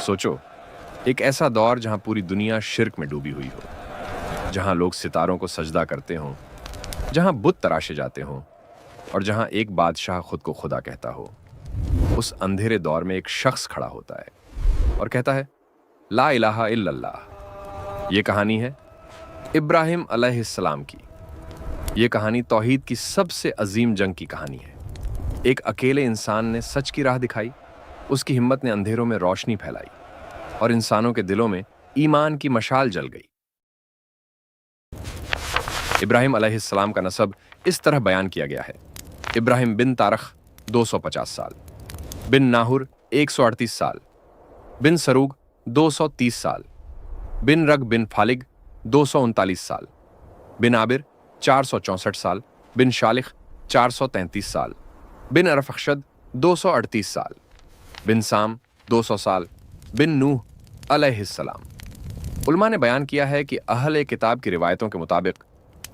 सोचो, एक ऐसा दौर जहां पूरी दुनिया शिर्क में डूबी हुई हो, जहां लोग सितारों को सजदा करते हों, जहां बुत तराशे जाते हों और जहां एक बादशाह खुद को खुदा कहता हो। उस अंधेरे दौर में एक शख्स खड़ा होता है और कहता है, ला इलाहा इल्लल्लाह। ये कहानी है इब्राहिम अलैहिस्सलाम की। ये कहानी तौहीद की सबसे अजीम जंग की कहानी है। एक अकेले इंसान ने सच की राह दिखाई, उसकी हिम्मत ने अंधेरों में रोशनी फैलाई और इंसानों के दिलों में ईमान की मशाल जल गई। इब्राहिम अलैहिस्सलाम का नसब इस तरह बयान किया गया है। इब्राहिम बिन तारख 250 साल, बिन नाहुर 138 साल, बिन सरूग 230 साल, बिन रग बिन फालिग 239 साल, बिन आबिर 464 साल, बिन शालिख 433 साल, बिन अरफखशद 238 साल, बिन साम 200 साल, बिन नूह अलैहिस्सलाम। उलमा ने बयान किया है कि अहले किताब की रिवायतों के मुताबिक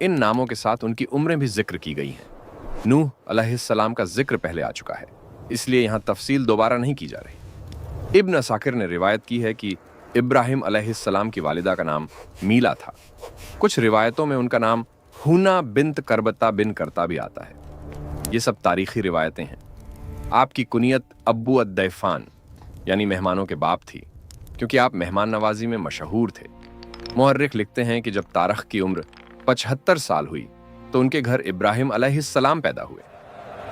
इन नामों के साथ उनकी उम्रें भी जिक्र की गई हैं। नूह अलैहिस्सलाम का जिक्र पहले आ चुका है, इसलिए यहां तफसील दोबारा नहीं की जा रही। इब्न असाकिर ने रिवायत की है कि इब्राहिम अलैहिस्सलाम की वालिदा का नाम मीला था। कुछ रिवायतों में उनका नाम हुना बिन्त करबता बिन करता भी आता है। ये सब तारीखी रिवायतें हैं। आपकी कुनियत अब्बू अद्दैफान यानी मेहमानों के बाप थी, क्योंकि आप मेहमान नवाजी में मशहूर थे। मुअर्रिख लिखते हैं कि जब तारख की उम्र 75 साल हुई तो उनके घर इब्राहिम अलैहिस्सलाम पैदा हुए,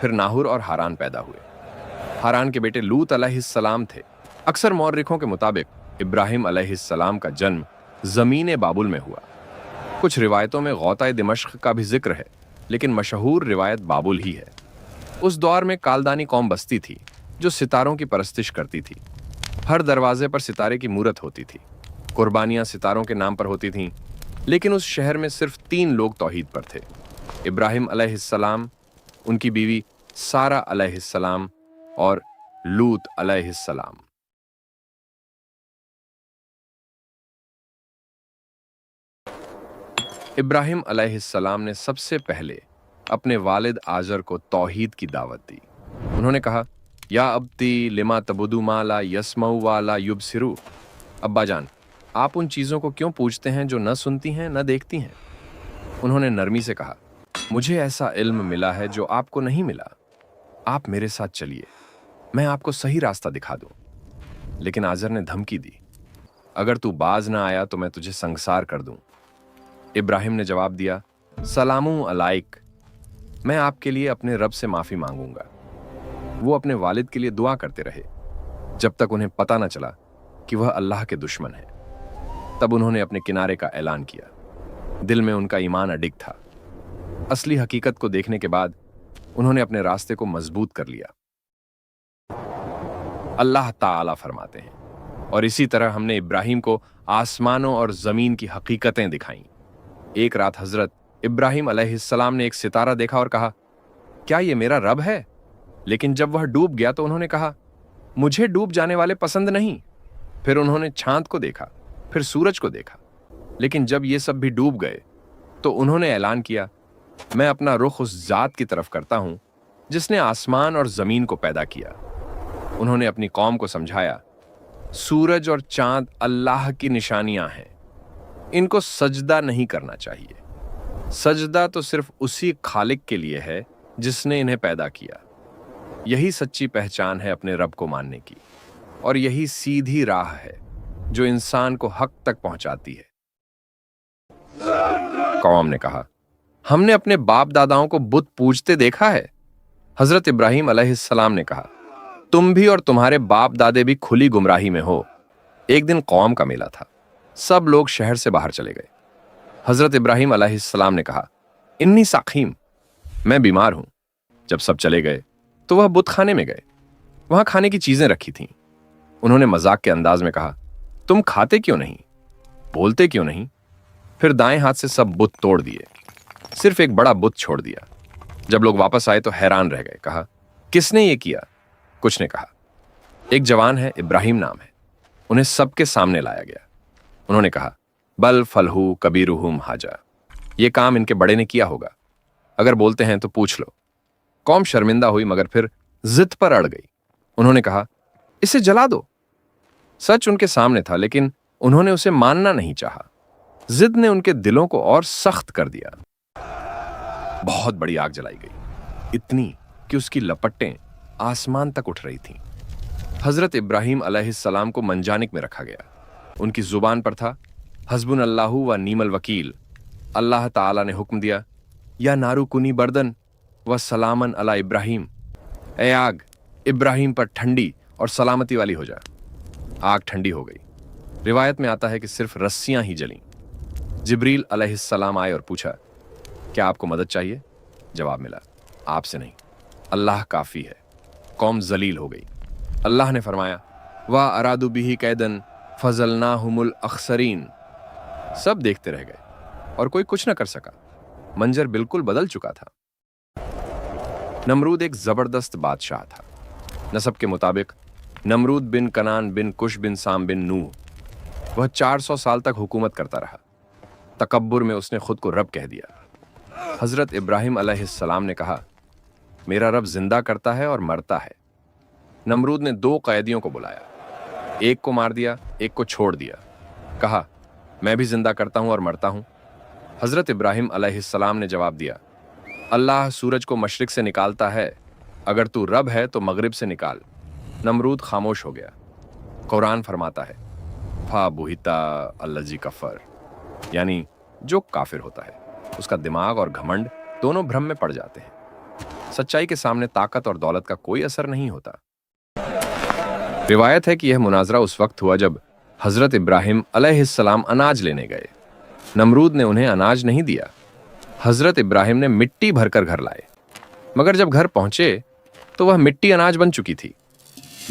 फिर नाहुर और हारान पैदा हुए। हारान के बेटे लूत अलैहिस्सलाम थे। अक्सर मुअर्रिखों के मुताबिक इब्राहिम अलैहिस्सलाम का जन्म जमीन बाबुल में हुआ। कुछ रिवायतों में गौता दिमश्क का भी जिक्र है, लेकिन मशहूर रिवायत बाबुल ही है। उस दौर में कालदानी कौम बसती थी जो सितारों की परस्तिश करती थी। हर दरवाजे पर सितारे की मूरत होती थी। कुर्बानियां सितारों के नाम पर होती थीं, लेकिन उस शहर में सिर्फ 3 लोग तौहीद पर थे। इब्राहिम अलैहिस्सलाम, उनकी बीवी सारा अलैहिस्सलाम और लूत अलैहिस्सलाम। इब्राहिम अलैहिस्सलाम ने सबसे पहले अपने वालिद आजर को तौहीद की दावत दी। उन्होंने कहा, या अब्ती लिमा तबुदु मा ला यस्मउ वा ला युबसिरू। अब्बा जान, आप उन चीज़ों को क्यों पूछते हैं जो न सुनती हैं न देखती हैं? उन्होंने नरमी से कहा, मुझे ऐसा इल्म मिला है जो आपको नहीं मिला। आप मेरे साथ चलिए, मैं आपको सही रास्ता दिखा दूं। लेकिन आजर ने धमकी दी, अगर तू बाज ना आया तो मैं तुझे संगसार कर दूं। इब्राहिम ने जवाब दिया, सलामु अलाइक, मैं आपके लिए अपने रब से माफी मांगूंगा। वो अपने वालिद के लिए दुआ करते रहे जब तक उन्हें पता न चला कि वह अल्लाह के दुश्मन है। तब उन्होंने अपने किनारे का ऐलान किया। दिल में उनका ईमान अडिग था। असली हकीकत को देखने के बाद उन्होंने अपने रास्ते को मजबूत कर लिया। अल्लाह ताला फरमाते हैं, और इसी तरह हमने इब्राहिम को आसमानों और जमीन की हकीकतें दिखाईं। एक रात हजरत इब्राहिम अलैहिस्सलाम ने एक सितारा देखा और कहा, क्या ये मेरा रब है? लेकिन जब वह डूब गया तो उन्होंने कहा, मुझे डूब जाने वाले पसंद नहीं। फिर उन्होंने चांद को देखा, फिर सूरज को देखा, लेकिन जब ये सब भी डूब गए तो उन्होंने ऐलान किया, मैं अपना रुख उस जात की तरफ करता हूं जिसने आसमान और जमीन को पैदा किया। उन्होंने अपनी कौम को समझाया, सूरज और चांद अल्लाह की निशानियां हैं, इनको सजदा नहीं करना चाहिए। सजदा तो सिर्फ उसी खालिक के लिए है जिसने इन्हें पैदा किया। यही सच्ची पहचान है अपने रब को मानने की, और यही सीधी राह है जो इंसान को हक तक पहुंचाती है। कौम ने कहा, हमने अपने बाप दादाओं को बुत पूजते देखा है। हजरत इब्राहिम अलैहिस्सलाम ने कहा, तुम भी और तुम्हारे बाप दादे भी खुली गुमराही में हो। एक दिन कौम का मेला था। सब लोग शहर से बाहर चले गए। हजरत इब्राहिम अलैहिस्सलाम ने कहा, इन्नी साखीम, मैं बीमार हूं। जब सब चले गए तो वह बुत खाने में गए। वहां खाने की चीजें रखी थीं। उन्होंने मजाक के अंदाज में कहा, तुम खाते क्यों नहीं, बोलते क्यों नहीं? फिर दाएं हाथ से सब बुत तोड़ दिए, सिर्फ एक बड़ा बुत छोड़ दिया। जब लोग वापस आए तो हैरान रह गए। कहा, किसने ये किया? कुछ ने कहा, एक जवान है, इब्राहिम नाम है। उन्हें सबके सामने लाया गया। उन्होंने कहा, बल फलहू कबीरुहुम हाजा, ये काम इनके बड़े ने किया होगा, अगर बोलते हैं तो पूछ लो। कौम शर्मिंदा हुई मगर फिर जिद पर अड़ गई। उन्होंने कहा, इसे जला दो। सच उनके सामने था, लेकिन उन्होंने उसे मानना नहीं चाहा। जिद ने उनके दिलों को और सख्त कर दिया। बहुत बड़ी आग जलाई गई, इतनी कि उसकी लपटें आसमान तक उठ रही थीं। हजरत इब्राहिम अलैहिस्सलाम को मंजानिक में रखा गया। उनकी जुबान पर था हस्बुनल्लाहु व नीमल वकील। अल्लाह ताला ने हुक्म दिया, या नारू कुनी बर्दन व सलामन अला इब्राहिम। ए आग, इब्राहिम पर ठंडी और सलामती वाली हो जा। आग ठंडी हो गई। रिवायत में आता है कि सिर्फ रस्सियां ही जलीं। जिब्रील अलैहिस्सलाम आए और पूछा, क्या आपको मदद चाहिए? जवाब मिला, आपसे नहीं, अल्लाह काफी है। कौम जलील हो गई। अल्लाह ने फरमाया, वा अरादु बिही कैदन फजलनाहुमुल अखसरीन। सब देखते रह गए और कोई कुछ न कर सका। मंजर बिल्कुल बदल चुका था। नमरूद एक जबरदस्त बादशाह था। नसब के मुताबिक नमरूद बिन कनान बिन कुश बिन साम बिन नूह। वह 400 साल तक हुकूमत करता रहा। तकब्बुर में उसने खुद को रब कह दिया। हजरत इब्राहिम अलैहिस्सलाम ने कहा, मेरा रब जिंदा करता है और मरता है। नमरूद ने 2 कैदियों को बुलाया, एक को मार दिया, एक को छोड़ दिया। कहा, मैं भी जिंदा करता हूं और मरता हूं। हजरत इब्राहिम अलैहिस्सलाम ने जवाब दिया, अल्लाह सूरज को मशरिक से निकालता है, अगर तू रब है तो मगरिब से निकाल। नमरूद खामोश हो गया। कुरान फरमाता है, फा बुहिता अल्लजी कफर, यानी जो काफिर होता है उसका दिमाग और घमंड दोनों भ्रम में पड़ जाते हैं। सच्चाई के सामने ताकत और दौलत का कोई असर नहीं होता। रिवायत है कि यह मुनाजरा उस वक्त हुआ जब हजरत इब्राहिम अलैहिस्सलाम अनाज लेने गए। नमरूद ने उन्हें अनाज नहीं दिया। हजरत इब्राहिम ने मिट्टी भरकर घर लाए, मगर जब घर पहुंचे तो वह मिट्टी अनाज बन चुकी थी।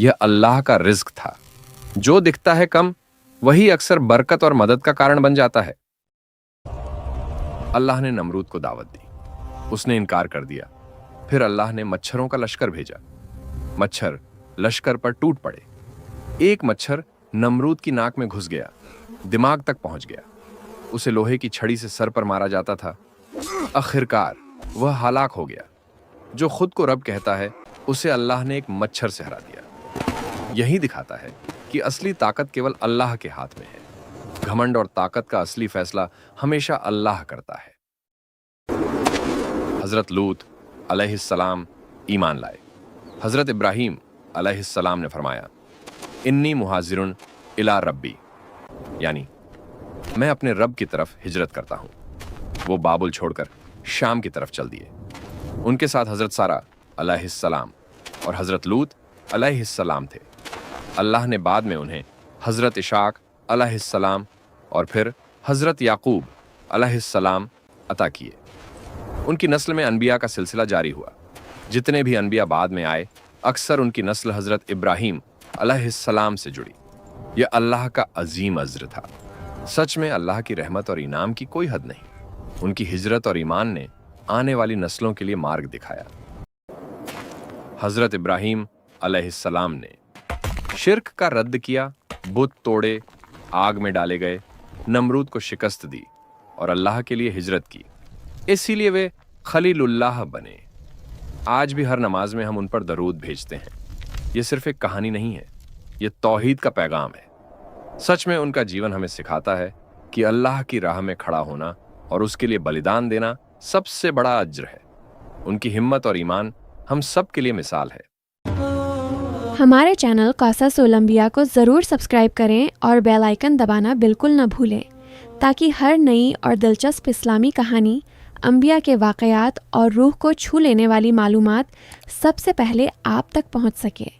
यह अल्लाह का रिज्क था। जो दिखता है कम, वही अक्सर बरकत और मदद का कारण बन जाता है। अल्लाह ने नमरूद को दावत दी, उसने इनकार कर दिया। फिर अल्लाह ने मच्छरों का लश्कर भेजा। मच्छर लश्कर पर टूट पड़े। एक मच्छर नमरूद की नाक में घुस गया, दिमाग तक पहुंच गया। उसे लोहे की छड़ी से सर पर मारा जाता था। आखिरकार वह हलाक हो गया। जो खुद को रब कहता है, उसे अल्लाह ने एक मच्छर से हरा दिया। यही दिखाता है कि असली ताकत केवल अल्लाह के हाथ में है। घमंड और ताकत का असली फैसला हमेशा अल्लाह करता है। हजरत लूत अलैहिस्सलाम ईमान लाए। हजरत इब्राहिम अलैहिस्सलाम ने फरमाया, इन्नी मुहाजिरुन इला रब्बी, यानी मैं अपने रब की तरफ हिजरत करता हूं। वो बाबुल छोड़कर शाम की तरफ चल दिए। उनके साथ हजरत सारा अलैहिस्सलाम और हजरत लूत अलैहिस्सलाम थे। अल्लाह ने बाद में उन्हें हजरत इशाक अलैहिस्सलाम और फिर हजरत याकूब अलैहिस्सलाम अता किए। उनकी नस्ल में अनबिया का सिलसिला जारी हुआ। जितने भी अनबिया बाद में आए, अक्सर उनकी नस्ल हजरत इब्राहिम अलैहिस्सलाम से जुड़ी। यह अल्लाह का अजीम अज्र था। सच में अल्लाह की रहमत और इनाम की कोई हद नहीं। उनकी हिजरत और ईमान ने आने वाली नस्लों के लिए मार्ग दिखाया। हजरत इब्राहिम अलैहिस्सलाम ने शिर्क का रद्द किया, बुत तोड़े, आग में डाले गए, नमरूद को शिकस्त दी और अल्लाह के लिए हिजरत की। इसीलिए वे खलीलुल्लाह बने। आज भी हर नमाज में हम उन पर दरूद भेजते हैं। ये सिर्फ एक कहानी नहीं है, ये तौहीद का पैगाम है। सच में उनका जीवन हमें सिखाता है कि अल्लाह की राह में खड़ा होना और उसके लिए बलिदान देना सबसे बड़ा अज्र है। उनकी हिम्मत और ईमान हम सब के लिए मिसाल है। हमारे चैनल क़ससुल अंबिया को ज़रूर सब्सक्राइब करें और बेल आइकन दबाना बिल्कुल न भूलें, ताकि हर नई और दिलचस्प इस्लामी कहानी, अंबिया के वाक़यात और रूह को छू लेने वाली मालूमात सबसे पहले आप तक पहुंच सके।